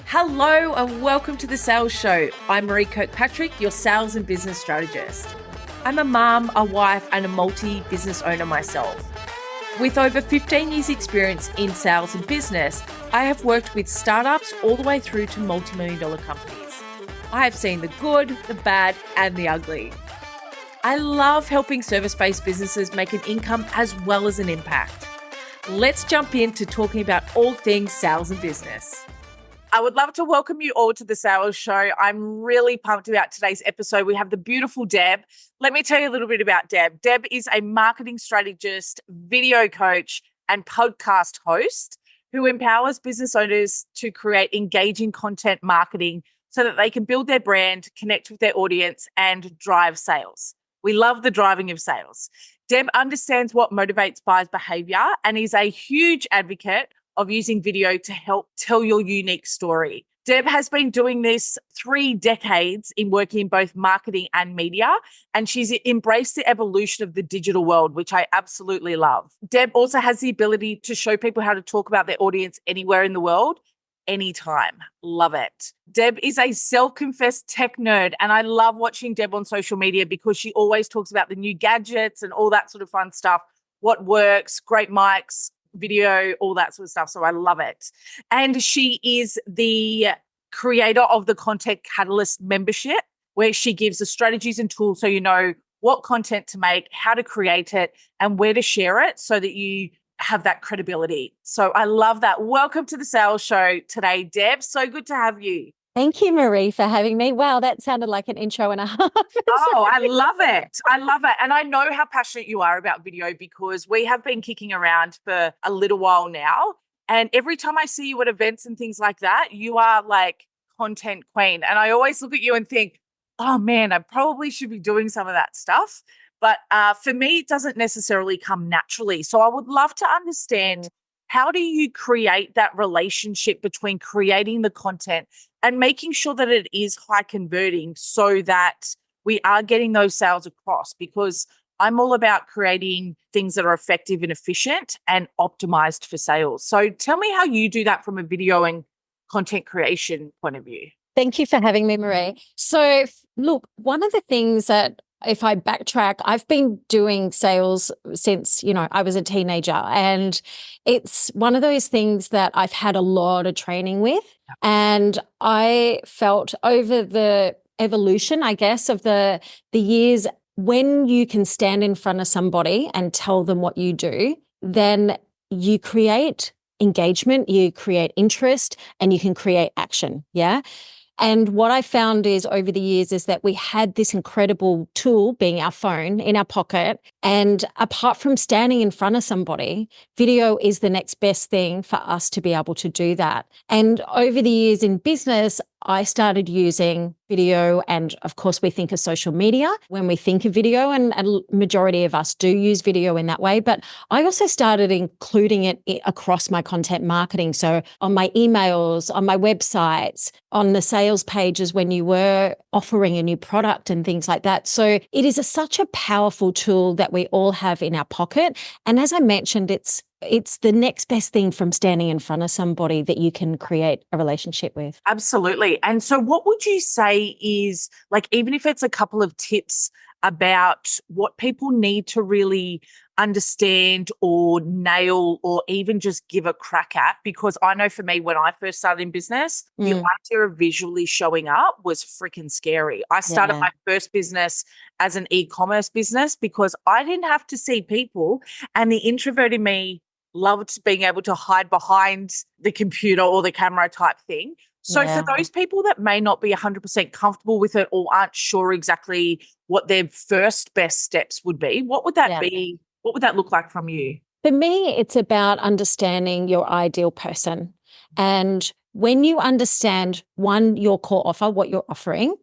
Hello and welcome to the Sales Show. I'm Marie Kirkpatrick, your sales and business strategist. I'm a mum, a wife, and a multi-business owner myself. With over 15 years experience in sales and business, I have worked with startups all the way through to multi-million dollar companies. I have seen the good, the bad, and the ugly. I love helping service-based businesses make an income as well as an impact. Let's jump into talking about all things sales and business. I would love to welcome you all to the Sales Show. I'm really pumped about today's episode. We have the beautiful Deb. Let me tell you a little bit about Deb. Deb is a marketing strategist, video coach, and podcast host who empowers business owners to create engaging content marketing so that they can build their brand, connect with their audience, and drive sales. We love the driving of sales. Deb understands what motivates buyers' behavior and is a huge advocate of using video to help tell your unique story. Deb has been doing this 3 decades in working in both marketing and media, and she's embraced the evolution of the digital world, which I absolutely love. Deb also has the ability to show people how to talk about their audience anywhere in the world, anytime. Love it. Deb is a self-confessed tech nerd, and I love watching Deb on social media because she always talks about the new gadgets and all that sort of fun stuff, what works, great mics, video, all that sort of stuff. So I love it. And she is the creator of the Content Catalyst membership, where she gives the strategies and tools so you know what content to make, how to create it, and where to share it so that you have that credibility. So I love that. Welcome to the Sales Show today, Deb. So good to have you. Thank you, Marie, for having me. Wow, that sounded like an intro and a half. Oh, I love it. I love it. And I know how passionate you are about video because we have been kicking around for a little while now. And every time I see you at events and things like that, you are like content queen. And I always look at you and think, oh man, I probably should be doing some of that stuff. But for me, it doesn't necessarily come naturally. So I would love to understand, how do you create that relationship between creating the content and making sure that it is high converting so that we are getting those sales across? Because I'm all about creating things that are effective and efficient and optimized for sales. So tell me how you do that from a video and content creation point of view. Thank you for having me, Marie. So look, one of the things that, if I backtrack, I've been doing sales since, I was a teenager, and it's one of those things that I've had a lot of training with. And I felt over the evolution, I guess, of the years, when you can stand in front of somebody and tell them what you do, then you create engagement, you create interest, and you can create action. Yeah. And what I found is over the years is that we had this incredible tool, being our phone, in our pocket. And apart from standing in front of somebody, video is the next best thing for us to be able to do that. And over the years in business, I started using video, and of course we think of social media when we think of video, and a majority of us do use video in that way. But I also started including it across my content marketing. So on my emails, on my websites, on the sales pages when you were offering a new product and things like that. So it is such a powerful tool that we all have in our pocket. And as I mentioned, it's the next best thing from standing in front of somebody that you can create a relationship with. Absolutely. And so what would you say is, like, even if it's a couple of tips about what people need to really understand or nail or even just give a crack at? Because I know for me, when I first started in business, the idea of visually showing up was freaking scary. I started my first business as an e-commerce business because I didn't have to see people, and the introvert in me loved being able to hide behind the computer or the camera type thing. So for those people that may not be 100% comfortable with it or aren't sure exactly what their first best steps would be, what would that be? What would that look like from you? For me, it's about understanding your ideal person. And when you understand, one, your core offer, what you're offering,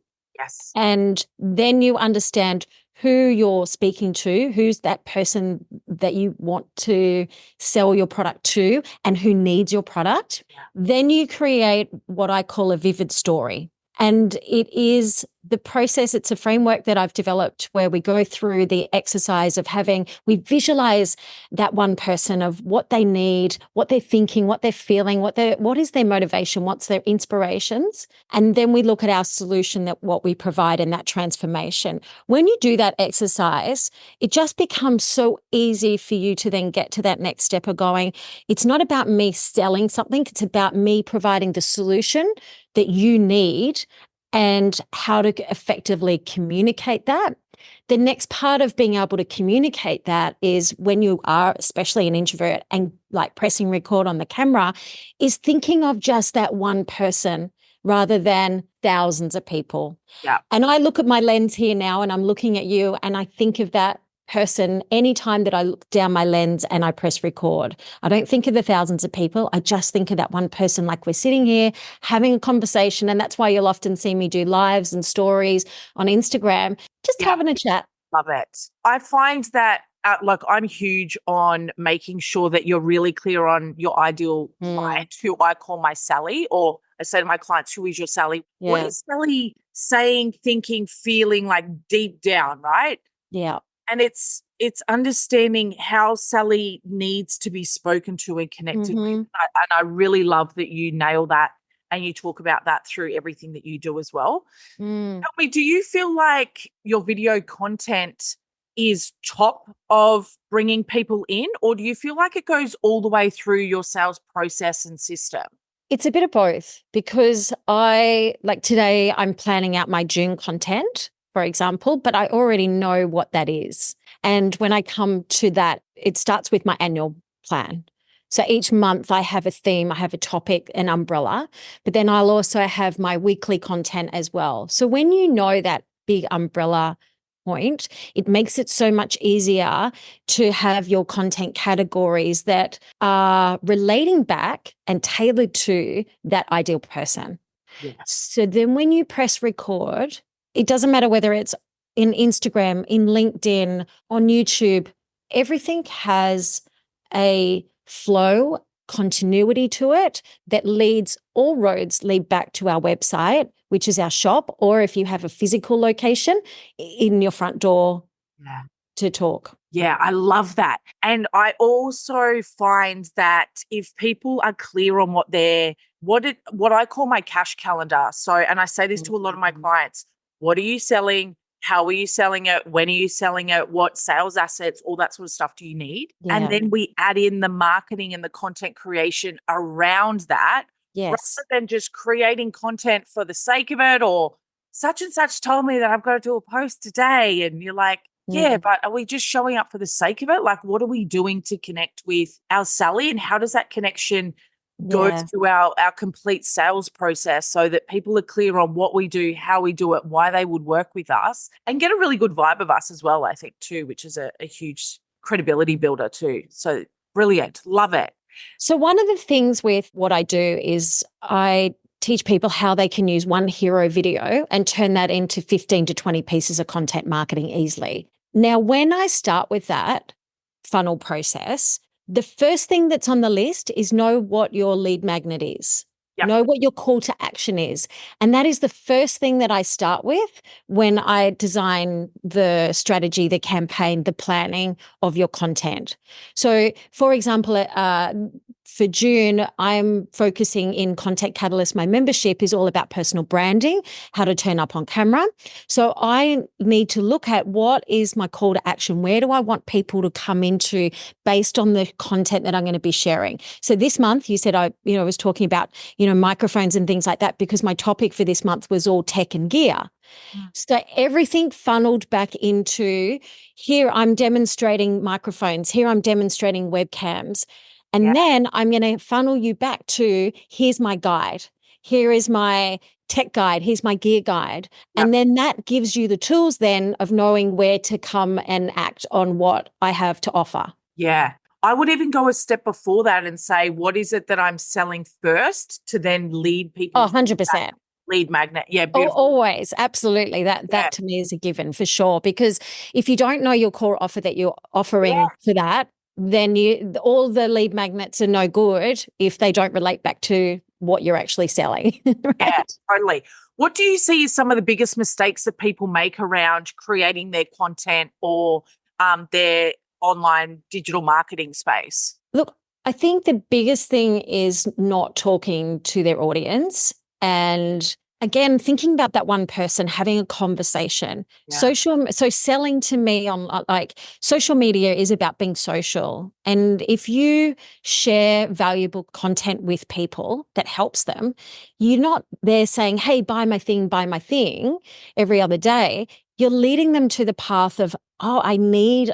and then you understand who you're speaking to, who's that person that you want to sell your product to and who needs your product, then you create what I call a vivid story. And it is the process, it's a framework that I've developed where we go through the exercise of we visualize that one person of what they need, what they're thinking, what they're feeling, what is their motivation, what's their inspirations. And then we look at our solution, that what we provide in that transformation. When you do that exercise, it just becomes so easy for you to then get to that next step of going, it's not about me selling something, it's about me providing the solution that you need and how to effectively communicate that. The next part of being able to communicate that is when you are, especially an introvert, and like pressing record on the camera, is thinking of just that one person rather than thousands of people. Yeah. And I look at my lens here now and I'm looking at you and I think of that person anytime that I look down my lens and I press record. I don't think of the thousands of people. I just think of that one person, like we're sitting here having a conversation. And that's why you'll often see me do lives and stories on Instagram, just having a chat. Love it. I find that I'm huge on making sure that you're really clear on your ideal client, who I call my Sally, or I say to my clients, who is your Sally? Yeah. What is Sally saying, thinking, feeling like deep down, right? Yeah. And it's understanding how Sally needs to be spoken to and connected with. And I really love that you nail that and you talk about that through everything that you do as well. Tell me, do you feel like your video content is top of bringing people in, or do you feel like it goes all the way through your sales process and system? It's a bit of both, because today I'm planning out my June content, for example, but I already know what that is. And when I come to that, it starts with my annual plan. So each month I have a theme, I have a topic, an umbrella, but then I'll also have my weekly content as well. So when you know that big umbrella point, it makes it so much easier to have your content categories that are relating back and tailored to that ideal person. Yes. So then when you press record, it doesn't matter whether it's in Instagram, in LinkedIn, on YouTube, everything has a flow, continuity to it that all roads lead back to our website, which is our shop, or if you have a physical location, in your front door to talk. Yeah, I love that. And I also find that if people are clear on what I call my cash calendar. So, and I say this to a lot of my clients, what are you selling? How are you selling it? When are you selling it? What sales assets, all that sort of stuff do you need? Yeah. And then we add in the marketing and the content creation around that. Yes. Rather than just creating content for the sake of it, or such and such told me that I've got to do a post today. And you're like, yeah, but are we just showing up for the sake of it? Like, what are we doing to connect with our Sally? And how does that connection go through our complete sales process so that people are clear on what we do, how we do it, why they would work with us, and get a really good vibe of us as well, I think, too, which is a huge credibility builder too. So brilliant. Love it. So one of the things with what I do is I teach people how they can use one hero video and turn that into 15 to 20 pieces of content marketing easily. Now, when I start with that funnel process, the first thing that's on the list is know what your lead magnet is. Yep. Know what your call to action is. And that is the first thing that I start with when I design the strategy, the campaign, the planning of your content. So, for example, for June, I'm focusing in Content Catalyst. My membership is all about personal branding, how to turn up on camera. So I need to look at what is my call to action. Where do I want people to come into based on the content that I'm going to be sharing? So this month, you said I was talking about, microphones and things like that, because my topic for this month was all tech and gear. So everything funneled back into here, I'm demonstrating microphones. Here, I'm demonstrating webcams. And then I'm going to funnel you back to, here's my guide. Here is my tech guide. Here's my gear guide. Yep. And then that gives you the tools then of knowing where to come and act on what I have to offer. Yeah. I would even go a step before that and say, what is it that I'm selling first to then lead people? Oh, 100%. Lead magnet. Yeah. Beautiful. Always. Absolutely. That to me is a given for sure. Because if you don't know your core offer that you're offering for that, then all the lead magnets are no good if they don't relate back to what you're actually selling. Right? Yeah, totally. What do you see as some of the biggest mistakes that people make around creating their content or their online digital marketing space? Look, I think the biggest thing is not talking to their audience. And again, thinking about that one person, having a conversation. Yeah. So selling to me on like social media is about being social. And if you share valuable content with people that helps them, you're not there saying, hey, buy my thing every other day. You're leading them to the path of, oh,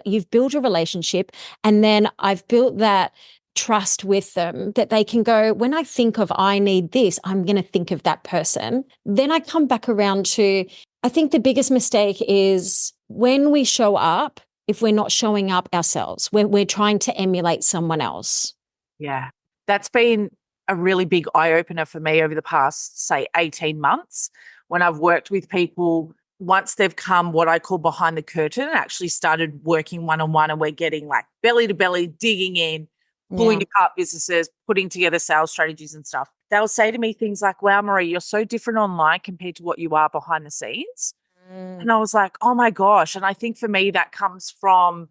you've built a relationship. And then I've built that trust with them that they can go, when I think of I need this, I'm going to think of that person. Then I come back around to, I think the biggest mistake is when we show up, if we're not showing up ourselves, we're trying to emulate someone else. Yeah. That's been a really big eye opener for me over the past, say, 18 months when I've worked with people. Once they've come what I call behind the curtain and actually started working one-on-one, and we're getting like belly to belly, digging in, pulling apart businesses, putting together sales strategies and stuff. They'll say to me things like, wow, Marie, you're so different online compared to what you are behind the scenes. And I was like, oh my gosh. And I think for me, that comes from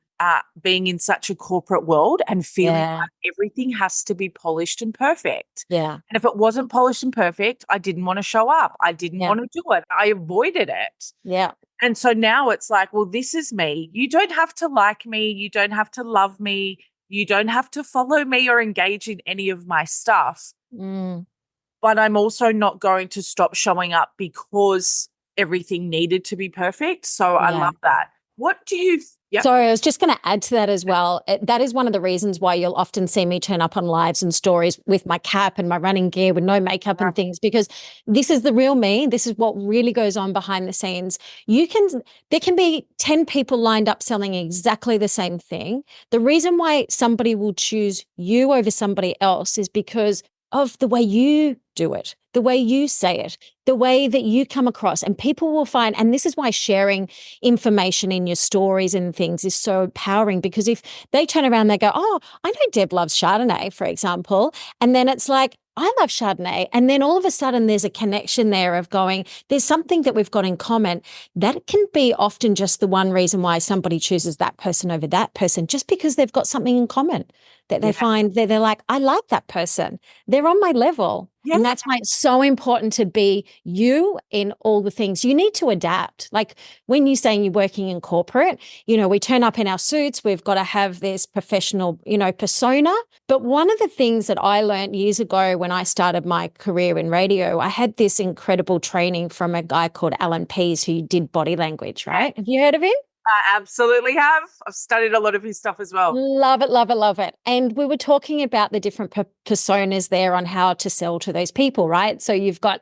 being in such a corporate world and feeling like everything has to be polished and perfect. Yeah. And if it wasn't polished and perfect, I didn't want to show up. I didn't want to do it. I avoided it. Yeah. And so now it's like, well, this is me. You don't have to like me. You don't have to love me. You don't have to follow me or engage in any of my stuff. But I'm also not going to stop showing up because everything needed to be perfect. So I love that. What do you Sorry, I was just going to add to that as well. That is one of the reasons why you'll often see me turn up on lives and stories with my cap and my running gear with no makeup and things, because this is the real me. This is what really goes on behind the scenes. There can be 10 people lined up selling exactly the same thing. The reason why somebody will choose you over somebody else is because of the way you do it, the way you say it, the way that you come across. And people will find, and this is why sharing information in your stories and things is so empowering, because if they turn around, they go, oh, I know Deb loves Chardonnay, for example. And then it's like, I love Chardonnay. And then all of a sudden there's a connection there of going, there's something that we've got in common. That can be often just the one reason why somebody chooses that person over that person, just because they've got something in common that they find that they're like, I like that person. They're on my level. And that's why it's so important to be you in all the things. You need to adapt. Like when you're saying you're working in corporate, we turn up in our suits. We've got to have this professional, persona. But one of the things that I learned years ago when I started my career in radio, I had this incredible training from a guy called Alan Pease who did body language, right? Have you heard of him? I absolutely have. I've studied a lot of his stuff as well. Love it, love it, love it. And we were talking about the different personas there on how to sell to those people, right? So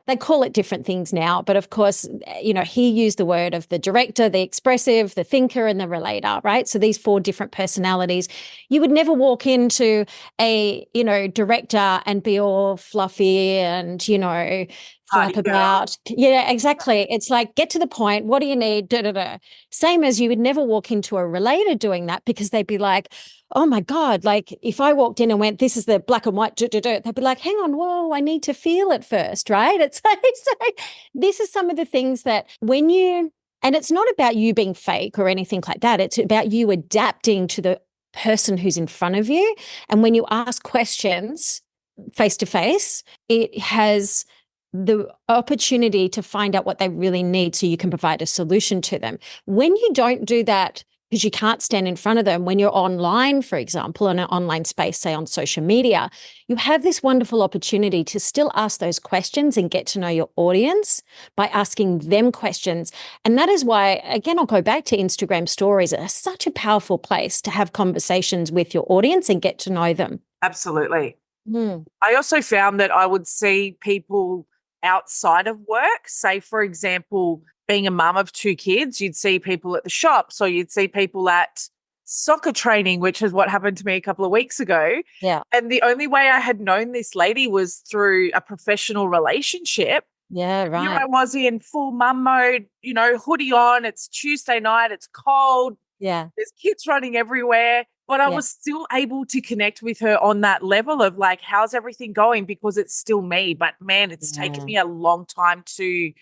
they call it different things now, but of course, he used the word of the director, the expressive, the thinker, and the relator, right? So these 4 different personalities. You would never walk into a, director and be all fluffy and, flap about. Yeah, exactly. It's like, get to the point. What do you need? Da, da, da. Same as you would never walk into a relator doing that, because they'd be like, oh my God, like if I walked in and went, this is the black and white, they'd be like, hang on, whoa, I need to feel it first, right? It's like this is some of the things that and it's not about you being fake or anything like that. It's about you adapting to the person who's in front of you. And when you ask questions face to face, it has the opportunity to find out what they really need so you can provide a solution to them. When you don't do that, because you can't stand in front of them, when you're online, for example, in an online space, say on social media, you have this wonderful opportunity to still ask those questions and get to know your audience by asking them questions. And that is why, again, I'll go back to Instagram stories. It's such a powerful place to have conversations with your audience and get to know them. Absolutely. I also found that I would see people outside of work, say, for example, being a mum of 2 kids, you'd see people at the shops or you'd see people at soccer training, which is what happened to me a couple of weeks ago. Yeah. And the only way I had known this lady was through a professional relationship. Yeah, right. Here I was in full mum mode, hoodie on. It's Tuesday night. It's cold. Yeah. There's kids running everywhere. But I was still able to connect with her on that level of like, how's everything going? Because it's still me. But man, it's taken me a long time to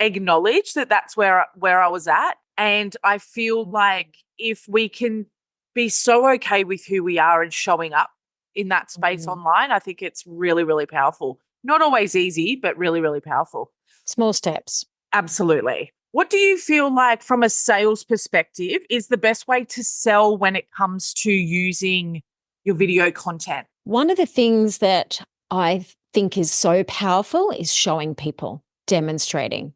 acknowledge that that's where I was at. And I feel like if we can be so okay with who we are and showing up in that space online, I think it's really, really powerful. Not always easy, but really, really powerful. Small steps. Absolutely. What do you feel like from a sales perspective is the best way to sell when it comes to using your video content? One of the things that I think is so powerful is showing people, demonstrating.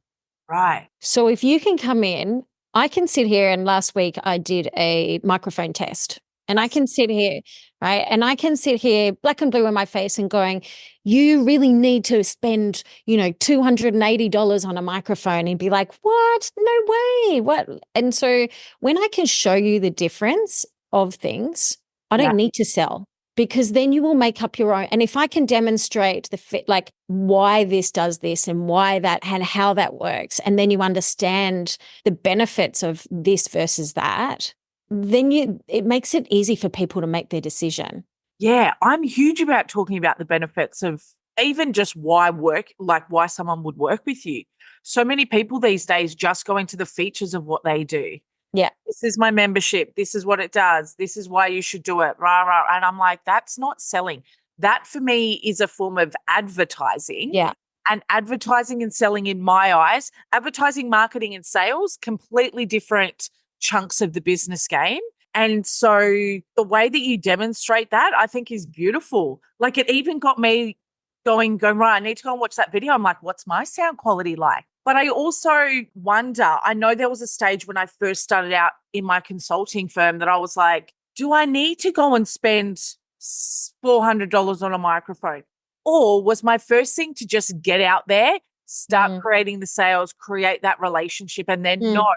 Right. So if you can come in, I can sit here, and last week I did a microphone test, and I can sit here, right? And I can sit here black and blue in my face and going, you really need to spend, $280 on a microphone, and be like, what? No way. What? And so when I can show you the difference of things, I don't need to sell, because then you will make up your own. And if I can demonstrate the fit, like why this does this and why that and how that works, and then you understand the benefits of this versus that, then it makes it easy for people to make their decision. Yeah, I'm huge about talking about the benefits of even just why someone would work with you. So many people these days just go into the features of what they do. Yeah. This is my membership. This is what it does. This is why you should do it. Rah, rah. And I'm like, that's not selling. That for me is a form of advertising. Yeah. And advertising and selling, in my eyes, advertising, marketing, and sales, completely different chunks of the business game. And so the way that you demonstrate that, I think, is beautiful. Like, it even got me going, right, I need to go and watch that video. I'm like, what's my sound quality like? But I also wonder, I know there was a stage when I first started out in my consulting firm that I was like, do I need to go and spend $400 on a microphone? Or was my first thing to just get out there, start creating the sales, create that relationship, and then know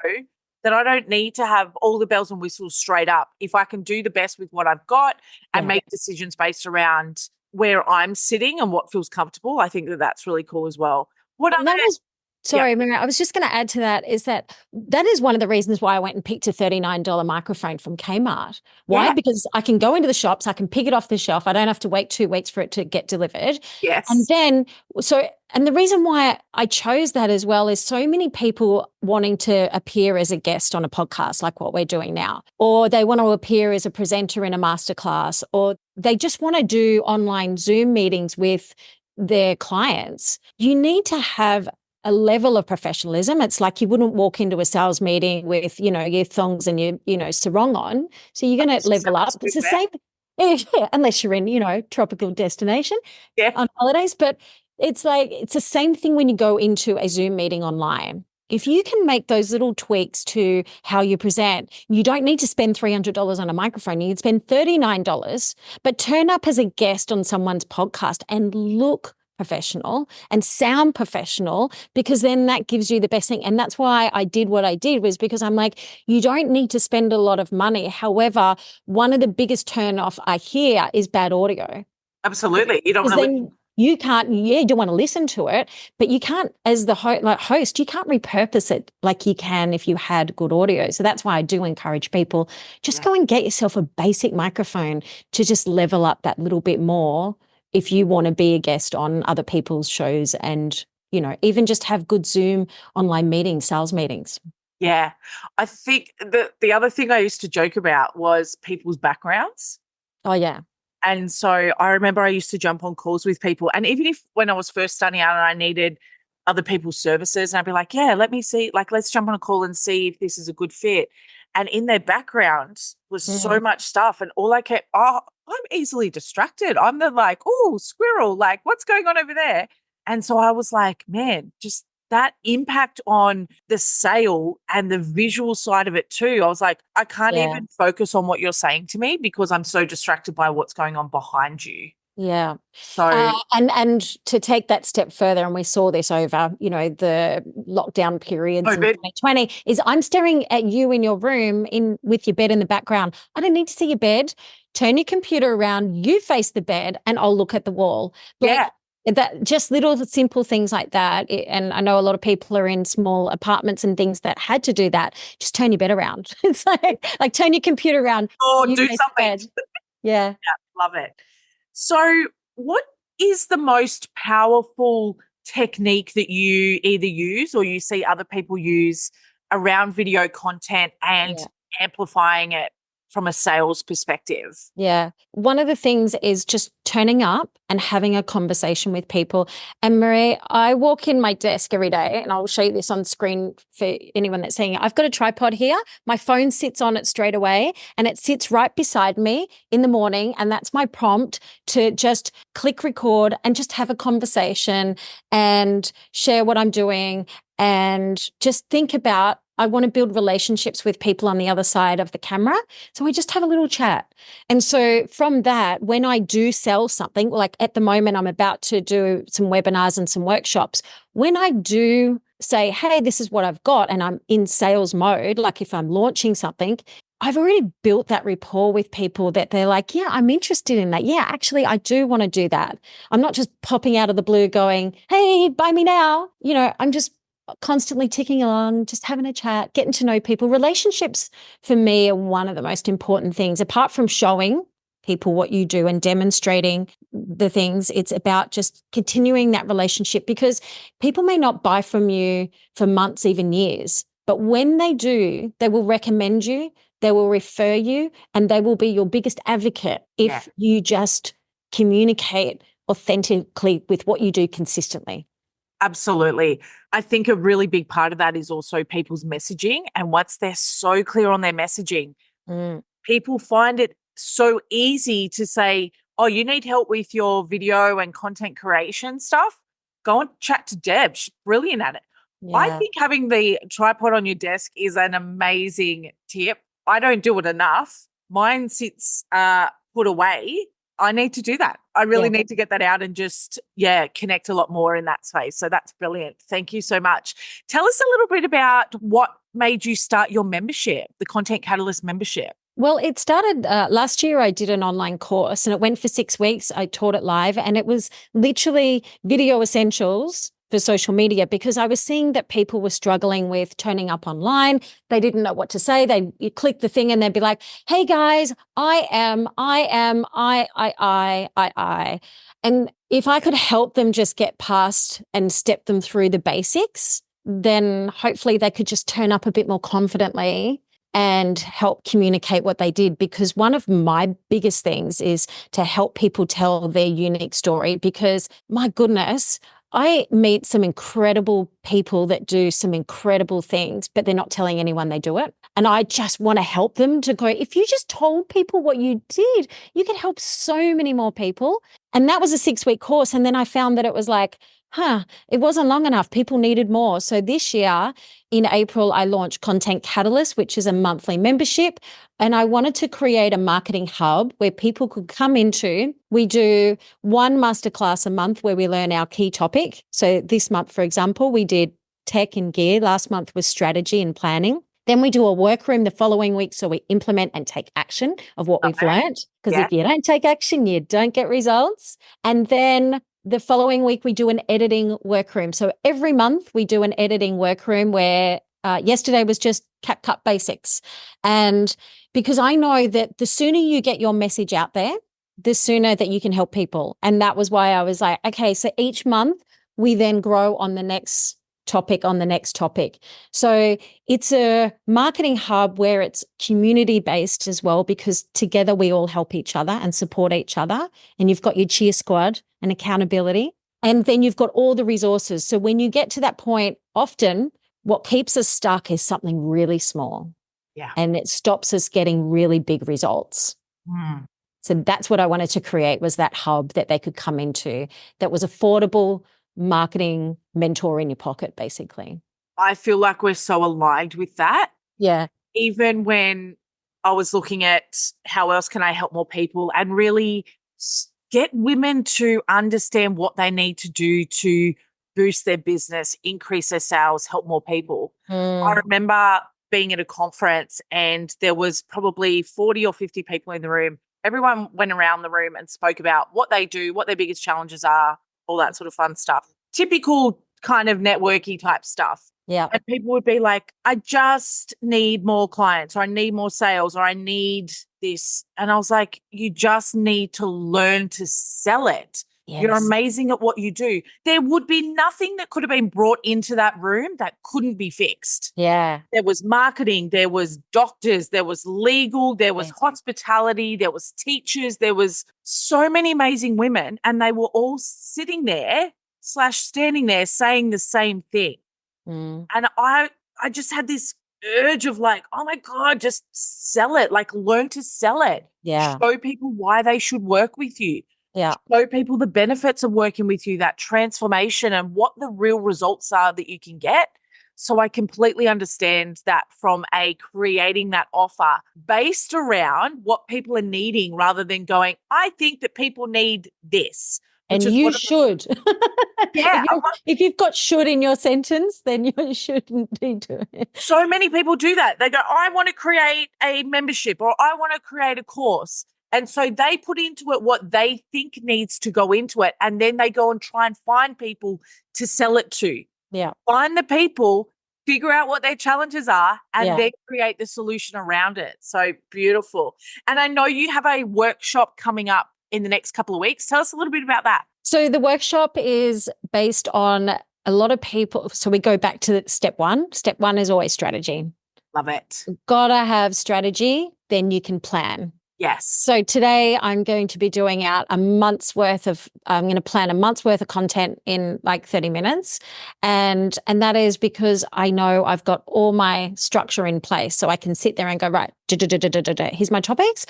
that I don't need to have all the bells and whistles straight up. If I can do the best with what I've got and make decisions based around where I'm sitting and what feels comfortable, I think that that's really cool as well. Sorry, Mira, I was just going to add to that is that is one of the reasons why I went and picked a $39 microphone from Kmart. Why? Yeah. Because I can go into the shops, I can pick it off the shelf. I don't have to wait 2 weeks for it to get delivered. Yes. And the reason why I chose that as well is so many people wanting to appear as a guest on a podcast like what we're doing now, or they want to appear as a presenter in a masterclass, or they just want to do online Zoom meetings with their clients. You need to have a level of professionalism. It's like you wouldn't walk into a sales meeting with, your thongs and your sarong on. So you're going to level up. It's the same, unless you're in, tropical destination on holidays. But it's the same thing when you go into a Zoom meeting online. If you can make those little tweaks to how you present, you don't need to spend $300 on a microphone. You can spend $39, but turn up as a guest on someone's podcast and look professional and sound professional, because then that gives you the best thing. And that's why I did what I did, was because I'm like, you don't need to spend a lot of money. However, one of the biggest turn-off I hear is bad audio. Absolutely. You don't want to you can't, you don't want to listen to it, but you can't, as the host, you can't repurpose it like you can if you had good audio. So that's why I do encourage people, just go and get yourself a basic microphone to just level up that little bit more if you want to be a guest on other people's shows, and, even just have good Zoom online meetings, sales meetings. Yeah. I think the other thing I used to joke about was people's backgrounds. Oh, yeah. And so I remember I used to jump on calls with people. And even if when I was first starting out and I needed other people's services, and I'd be like, yeah, let me see, let's jump on a call and see if this is a good fit. And in their background was so much stuff. And all I kept, I'm easily distracted. I'm the squirrel, what's going on over there? And so I was like, man, just that impact on the sale and the visual side of it too. I was like, I can't even focus on what you're saying to me because I'm so distracted by what's going on behind you. Yeah. So and to take that step further, and we saw this over, the lockdown periods in 2020, is I'm staring at you in your room with your bed in the background. I don't need to see your bed. Turn your computer around, you face the bed, and I'll look at the wall. that just little simple things like that. And I know a lot of people are in small apartments and things that had to do that. Just turn your bed around. It's like turn your computer around. Or You do face the something. bed. Yeah. Yeah, love it. So what is the most powerful technique that you either use or you see other people use around video content and Yeah. amplifying it from a sales perspective? Yeah. One of the things is just turning up and having a conversation with people. And Marie, I walk in my desk every day, and I'll show you this on screen for anyone that's seeing it. I've got a tripod here. My phone sits on it straight away, and it sits right beside me in the morning. And that's my prompt to just click record and just have a conversation and share what I'm doing and just think about, I want to build relationships with people on the other side of the camera. So we just have a little chat. And so from that, when I do sell something, like at the moment, I'm about to do some webinars and some workshops. When I do say, hey, this is what I've got, and I'm in sales mode, like if I'm launching something, I've already built that rapport with people that they're like, yeah, I'm interested in that. Yeah, actually, I do want to do that. I'm not just popping out of the blue going, hey, buy me now. I'm just constantly ticking along, just having a chat, getting to know people. Relationships for me are one of the most important things. Apart from showing people what you do and demonstrating the things, it's about just continuing that relationship, because people may not buy from you for months, even years. But when they do, they will recommend you, they will refer you, and they will be your biggest advocate if you just communicate authentically with what you do consistently. Absolutely. I think a really big part of that is also people's messaging. And once they're so clear on their messaging, people find it so easy to say, oh, you need help with your video and content creation stuff? Go and chat to Deb. She's brilliant at it. Yeah. I think having the tripod on your desk is an amazing tip. I don't do it enough. Mine sits put away. I need to do that. I really need to get that out and just, connect a lot more in that space. So that's brilliant. Thank you so much. Tell us a little bit about what made you start your membership, the Content Catalyst membership. Well, it started last year. I did an online course and it went for 6 weeks. I taught it live, and it was literally video essentials for social media, because I was seeing that people were struggling with turning up online. They didn't know what to say. You click the thing and they'd be like, hey guys, I am. And if I could help them just get past and step them through the basics, then hopefully they could just turn up a bit more confidently and help communicate what they did. Because one of my biggest things is to help people tell their unique story, because my goodness, I meet some incredible people that do some incredible things, but they're not telling anyone they do it. And I just want to help them to go, if you just told people what you did, you could help so many more people. And that was a 6-week course. And then I found that it was like, it wasn't long enough. People needed more. So this year in April, I launched Content Catalyst, which is a monthly membership. And I wanted to create a marketing hub where people could come into. We do one masterclass a month where we learn our key topic. So this month, for example, we did tech and gear. Last month was strategy and planning. Then we do a workroom the following week, so we implement and take action of what we've learned. Because if you don't take action, you don't get results. And then the following week, we do an editing workroom. So every month we do an editing workroom where yesterday was just CapCut basics. And because I know that the sooner you get your message out there, the sooner that you can help people. And that was why I was like, okay, so each month we then grow on the next topic on the next topic. So it's a marketing hub where it's community based as well, because together we all help each other and support each other. And you've got your cheer squad and accountability. And then you've got all the resources. So when you get to that point, often what keeps us stuck is something really small. Yeah. And it stops us getting really big results. So that's what I wanted to create, was that hub that they could come into that was affordable, marketing mentor in your pocket, basically. I feel like we're so aligned with that. Yeah. Even when I was looking at how else can I help more people and really get women to understand what they need to do to boost their business, increase their sales, help more people. I remember being at a conference and there was probably 40 or 50 people in the room. Everyone went around the room and spoke about what they do, what their biggest challenges are, all that sort of fun stuff. Typical kind of networking type stuff. Yeah. And people would be like, I just need more clients, or I need more sales, or I need this. And I was like, you just need to learn to sell it. You're Yes. amazing at what you do. There would be nothing that could have been brought into that room that couldn't be fixed. Yeah. There was marketing, there was doctors, there was legal, there was Yes. hospitality, there was teachers, there was so many amazing women, and they were all sitting there / standing there saying the same thing. Mm. And I just had this urge of like, oh my God, just sell it. Like, learn to sell it. Yeah. Show people why they should work with you. Yeah. Show people the benefits of working with you, that transformation and what the real results are that you can get. So I completely understand that from creating that offer based around what people are needing, rather than going, I think that people need this. And Which is you what should. Yeah. If you've got should in your sentence, then you shouldn't be doing it. So many people do that. They go, I want to create a membership, or I want to create a course. And so they put into it what they think needs to go into it. And then they go and try and find people to sell it to. Yeah. Find the people, figure out what their challenges are, and Yeah. then create the solution around it. So beautiful. And I know you have a workshop coming up in the next couple of weeks. Tell us a little bit about that. So the workshop is based on a lot of people. So we go back to step one. Step one is always strategy. Love it. Gotta have strategy, then you can plan. Yes. So today I'm going to be doing out I'm going to plan a month's worth of content in like 30 minutes. And that is because I know I've got all my structure in place. So I can sit there and go, right, here's my topics.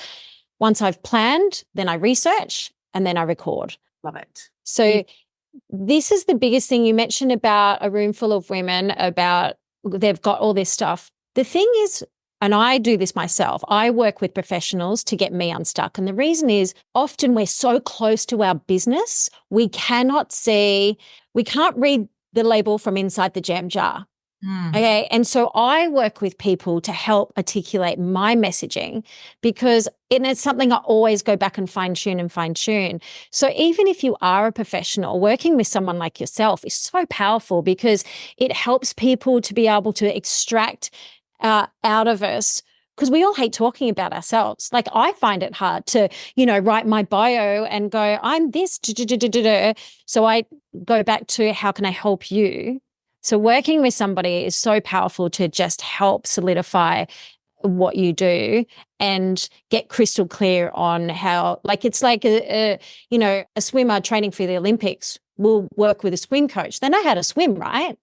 Once I've planned, then I research and then I record. Love it. So this is the biggest thing you mentioned about a room full of women, about they've got all this stuff. The thing is, and I do this myself, I work with professionals to get me unstuck. And the reason is often we're so close to our business, we can't read the label from inside the jam jar. Okay. And so I work with people to help articulate my messaging, because it's something I always go back and fine tune. So even if you are a professional, working with someone like yourself is so powerful, because it helps people to be able to extract out of us, because we all hate talking about ourselves. Like, I find it hard to, write my bio and go, I'm this. So I go back to, how can I help you? So working with somebody is so powerful to just help solidify what you do and get crystal clear on how, like, it's like a swimmer training for the Olympics will work with a swim coach. They know how to swim, right?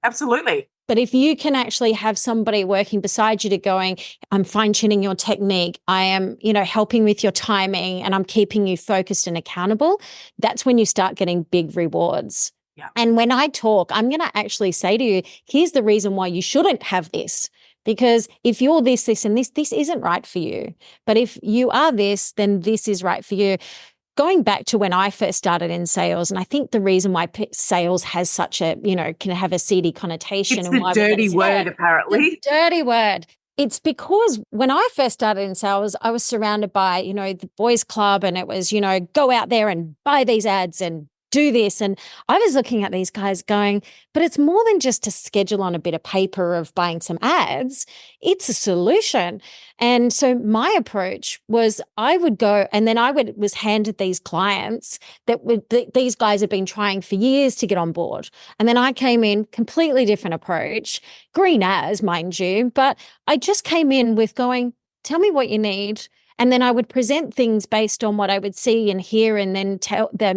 Absolutely. But if you can actually have somebody working beside you to going, I'm fine-tuning your technique, I am, helping with your timing, and I'm keeping you focused and accountable, that's when you start getting big rewards. Yeah. And when I talk, I'm going to actually say to you, here's the reason why you shouldn't have this. Because if you're this, and this isn't right for you. But if you are this, then this is right for you. Going back to when I first started in sales, and I think the reason why sales has such a, can have a seedy connotation. It's and the why dirty word, apparently. The dirty word. It's because when I first started in sales, I was surrounded by, the boys club, and it was, go out there and buy these ads and do this. And I was looking at these guys going, but it's more than just to schedule on a bit of paper of buying some ads. It's a solution. And so my approach was, I would go, and then was handed these clients that these guys have been trying for years to get on board. And then I came in, completely different approach, green as, mind you, but I just came in with going, tell me what you need. And then I would present things based on what I would see and hear, and then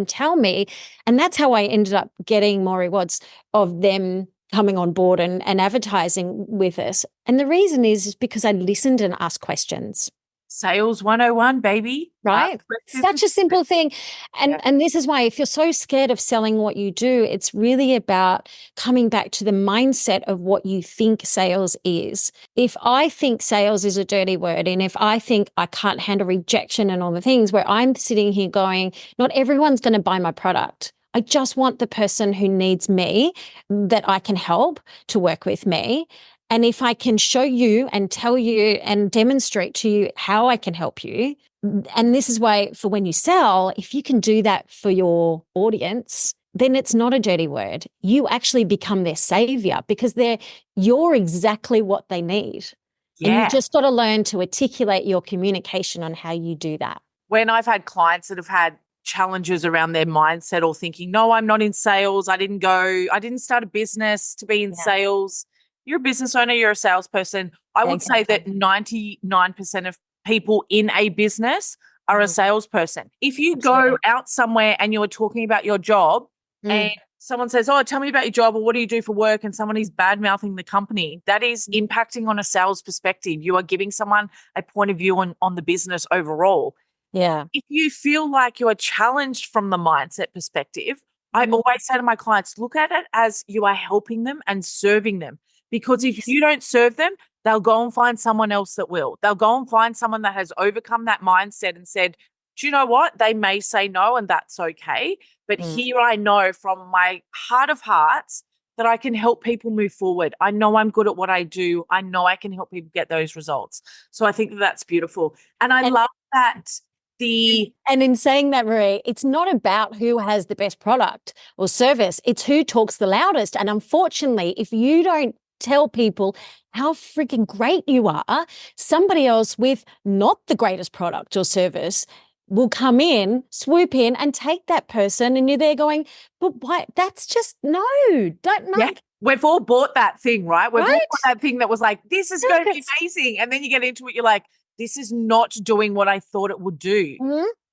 tell me. And that's how I ended up getting more rewards of them coming on board and advertising with us. And the reason is because I listened and asked questions. Sales 101, baby. Right? Such a simple thing. And this is why, if you're so scared of selling what you do, it's really about coming back to the mindset of what you think sales is. If I think sales is a dirty word, and if I think I can't handle rejection and all the things, where I'm sitting here going, not everyone's going to buy my product. I just want the person who needs me, that I can help, to work with me. And if I can show you and tell you and demonstrate to you how I can help you, And this is why for when you sell, if you can do that for your audience, then it's not a dirty word. You actually become their savior because you're exactly what they need. And you Yeah. just got to learn to articulate your communication on how you do that. When I've had clients that have had challenges around their mindset or thinking, no, I'm not in sales. I didn't start a business to be in sales. You're a business owner, you're a salesperson. I would say that 99% of people in a business are a salesperson. If you go out somewhere and you're talking about your job and someone says, oh, tell me about your job or what do you do for work? And someone is bad mouthing the company, that is impacting on a sales perspective. You are giving someone a point of view on the business overall. Yeah. If you feel like you are challenged from the mindset perspective, I always say to my clients, look at it as you are helping them and serving them. Because if you don't serve them, they'll go and find someone else that will. They'll go and find someone that has overcome that mindset and said, do you know what? They may say no, and that's okay. But here I know from my heart of hearts that I can help people move forward. I know I'm good at what I do. I know I can help people get those results. So I think that's beautiful. And I love that. And in saying that, Marie, it's not about who has the best product or service. It's who talks the loudest. And unfortunately, if you don't tell people how freaking great you are, somebody else with not the greatest product or service will come in, swoop in and take that person. And you're there going, but why? That's just don't know. Yeah. We've all bought that thing, right? We've all Right? bought that thing that was like, this is going to be amazing. And then you get into it, you're like, this is not doing what I thought it would do.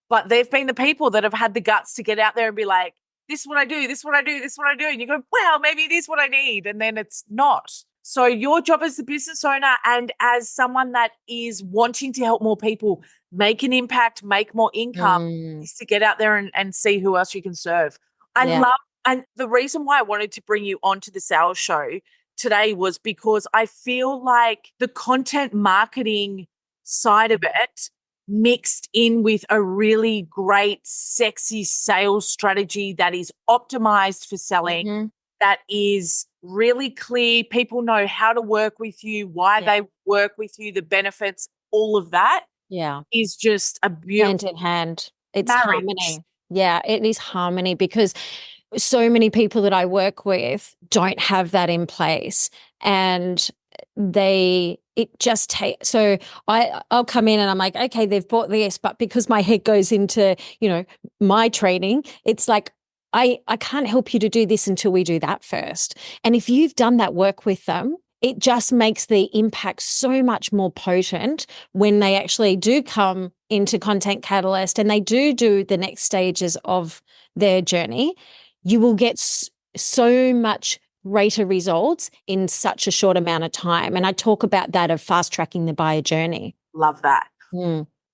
But they've been the people that have had the guts to get out there and be like, this is what I do, this is what I do, this is what I do. And you go, wow, maybe it is what I need. And then it's not. So your job as the business owner and as someone that is wanting to help more people make an impact, make more income, is to get out there and see who else you can serve. I love, and the reason why I wanted to bring you onto the sales show today was because I feel like the content marketing side of it mixed in with a really great, sexy sales strategy that is optimized for selling, that is really clear. People know how to work with you, why they work with you, the benefits, all of that. Yeah. Is just a beautiful hand in hand. It's marriage. harmony. Yeah, it is harmony because so many people that I work with don't have that in place. And it just takes, so I'll come in and I'm like, okay, they've bought this, but because my head goes into, my training, it's like, I can't help you to do this until we do that first. And if you've done that work with them, it just makes the impact so much more potent when they actually do come into Content Catalyst and they do the next stages of their journey. You will get so much greater results in such a short amount of time. And I talk about that of fast tracking the buyer journey. Love that.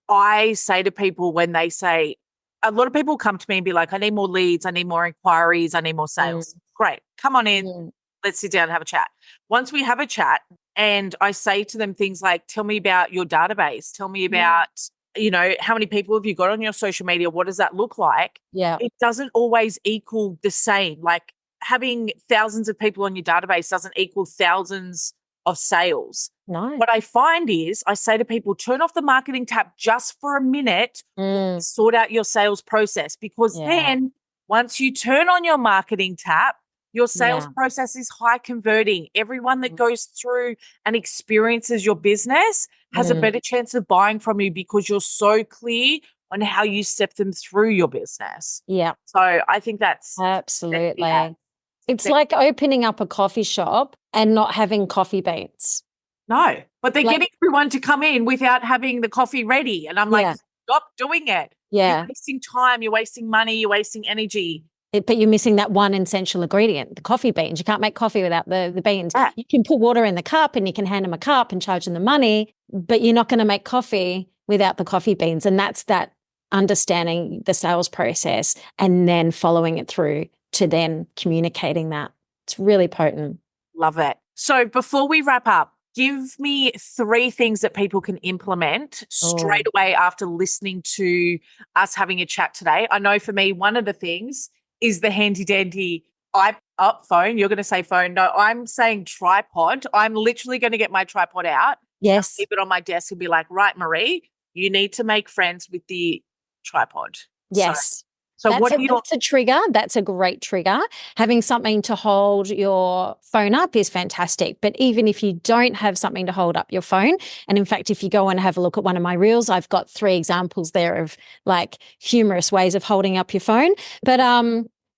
I say to people when they say, a lot of people come to me and be like, I need more leads, I need more inquiries, I need more sales. Great. Come on in. Let's sit down and have a chat. Once we have a chat and I say to them things like, tell me about your database, tell me about, how many people have you got on your social media? What does that look like? Yeah. It doesn't always equal the same. Like having thousands of people on your database doesn't equal thousands of sales. No. What I find is I say to people, turn off the marketing tab just for a minute, sort out your sales process, because then once you turn on your marketing tab, your sales process is high converting. Everyone that goes through and experiences your business has a better chance of buying from you because you're so clear on how you step them through your business. Yeah. So I think that's absolutely. It's like opening up a coffee shop and not having coffee beans. No, but they're getting everyone to come in without having the coffee ready. And I'm like, stop doing it. Yeah. You're wasting time, you're wasting money, you're wasting energy. But you're missing that one essential ingredient, the coffee beans. You can't make coffee without the beans. Yeah. You can put water in the cup and you can hand them a cup and charge them the money, but you're not going to make coffee without the coffee beans. And that's that understanding the sales process and then following it through to then communicating that. It's really potent. Love it. So before we wrap up, give me 3 things that people can implement straight away after listening to us having a chat today. I know for me, one of the things is the handy dandy phone. You're going to say phone. No, I'm saying tripod. I'm literally going to get my tripod out. Yes. Keep it on my desk and be like, right, Marie, You need to make friends with the tripod. Yes. So what do you... That's a trigger. That's a great trigger. Having something to hold your phone up is fantastic. But even if you don't have something to hold up your phone, and in fact, if you go and have a look at one of my reels, I've got 3 examples there of like humorous ways of holding up your phone. But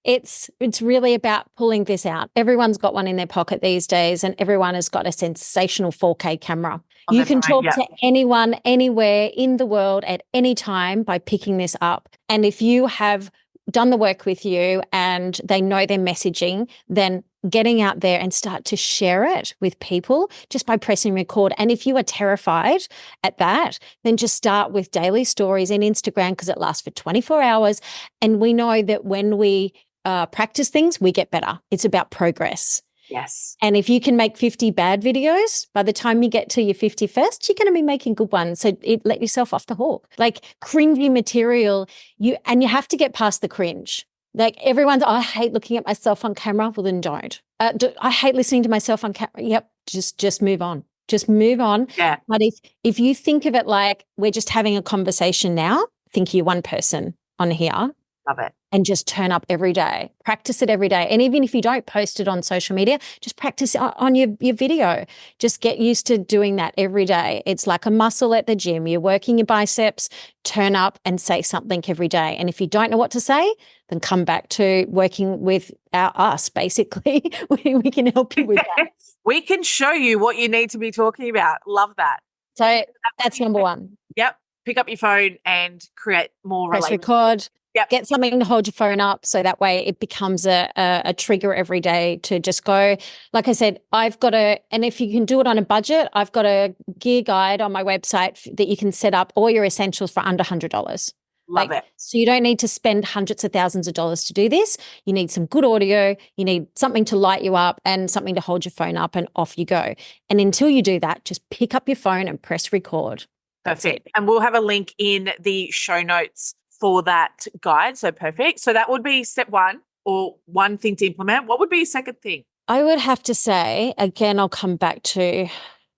it's really about pulling this out. Everyone's got one in their pocket these days, and everyone has got a sensational 4K camera. You can talk to anyone, anywhere in the world at any time by picking this up. And if you have done the work with you and they know their messaging, then getting out there and start to share it with people just by pressing record. And if you are terrified at that, then just start with daily stories in Instagram because it lasts for 24 hours. And we know that when we practice things, we get better. It's about progress. Yes. And if you can make 50 bad videos, by the time you get to your 51st, you're going to be making good ones. So let yourself off the hook. Like cringy material, you have to get past the cringe. Like everyone's, I hate looking at myself on camera. Well, then don't. I hate listening to myself on camera. Yep. Just move on. Just move on. Yeah. But if you think of it like we're just having a conversation now, think you're one person on here. Love it. And just turn up every day. Practice it every day. And even if you don't post it on social media, just practice it on your video. Just get used to doing that every day. It's like a muscle at the gym. You're working your biceps, turn up and say something every day. And if you don't know what to say, then come back to working with us, basically. We can help you with that. We can show you what you need to be talking about. Love that. So that's number one. Yep. Pick up your phone and create more Press record. Yep. Get something to hold your phone up so that way it becomes a trigger every day to just go. Like I said, and if you can do it on a budget, I've got a gear guide on my website that you can set up all your essentials for under $100. Love it. So you don't need to spend hundreds of thousands of dollars to do this. You need some good audio. You need something to light you up and something to hold your phone up, and off you go. And until you do that, just pick up your phone and press record. That's it. And we'll have a link in the show notes for that guide. So perfect. So that would be step 1, or one thing to implement. What would be a second thing? I would have to say, again, I'll come back to,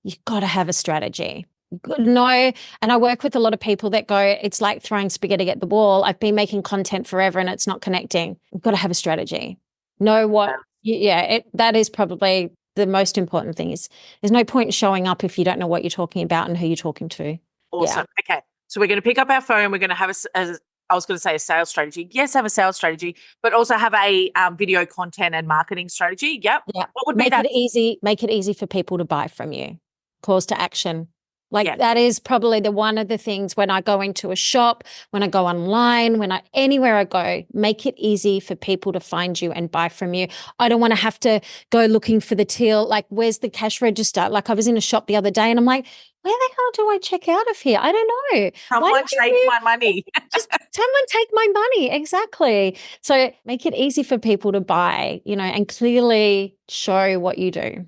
you've got to have a strategy. No, and I work with a lot of people that go, it's like throwing spaghetti at the wall. I've been making content forever and it's not connecting. You've got to have a strategy. Know what, that is probably the most important thing. Is there's no point in showing up if you don't know what you're talking about and who you're talking to. Awesome. Yeah. Okay. So we're going to pick up our phone. We're going to have I was going to say a sales strategy. Yes, have a sales strategy, but also have a video content and marketing strategy. Yep. Yeah. What would be that? Make it easy for people to buy from you. Calls to action. That is probably one of the things when I go into a shop, when I go online, anywhere I go, make it easy for people to find you and buy from you. I don't want to have to go looking for the till, like where's the cash register? Like I was in a shop the other day and I'm like, where the hell do I check out of here? I don't know. Someone take my money. Just someone take my money. Exactly. So make it easy for people to buy, and clearly show what you do.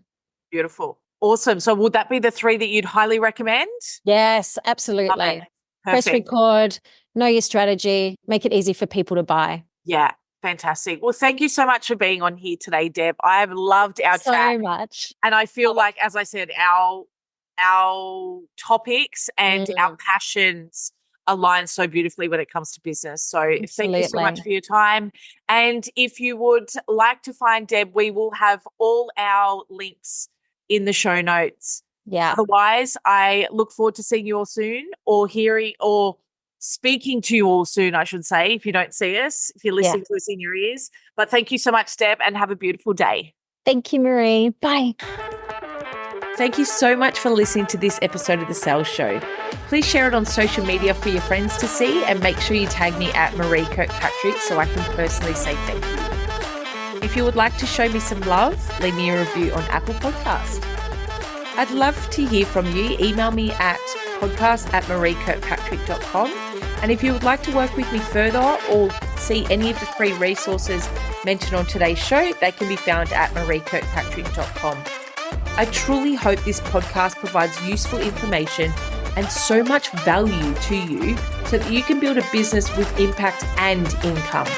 Beautiful. Awesome. So would that be the 3 that you'd highly recommend? Yes, absolutely. Okay. Press record, know your strategy, make it easy for people to buy. Yeah. Fantastic. Well, thank you so much for being on here today, Deb. I have loved our chat. So much. And I feel like, as I said, our topics and our passions align so beautifully when it comes to business. So Thank you so much for your time. And if you would like to find Deb, we will have all our links in the show notes. Yeah. Otherwise, I look forward to seeing you all soon, or hearing or speaking to you all soon, I should say, if you don't see us, if you're listening to us in your ears. But thank you so much, Deb, and have a beautiful day. Thank you, Marie. Bye. Thank you so much for listening to this episode of The Sales Show. Please share it on social media for your friends to see, and make sure you tag me at Marie Kirkpatrick so I can personally say thank you. If you would like to show me some love, leave me a review on Apple Podcast. I'd love to hear from you. Email me at podcast@mariekirkpatrick.com. And if you would like to work with me further or see any of the free resources mentioned on today's show, they can be found at mariekirkpatrick.com. I truly hope this podcast provides useful information and so much value to you so that you can build a business with impact and income.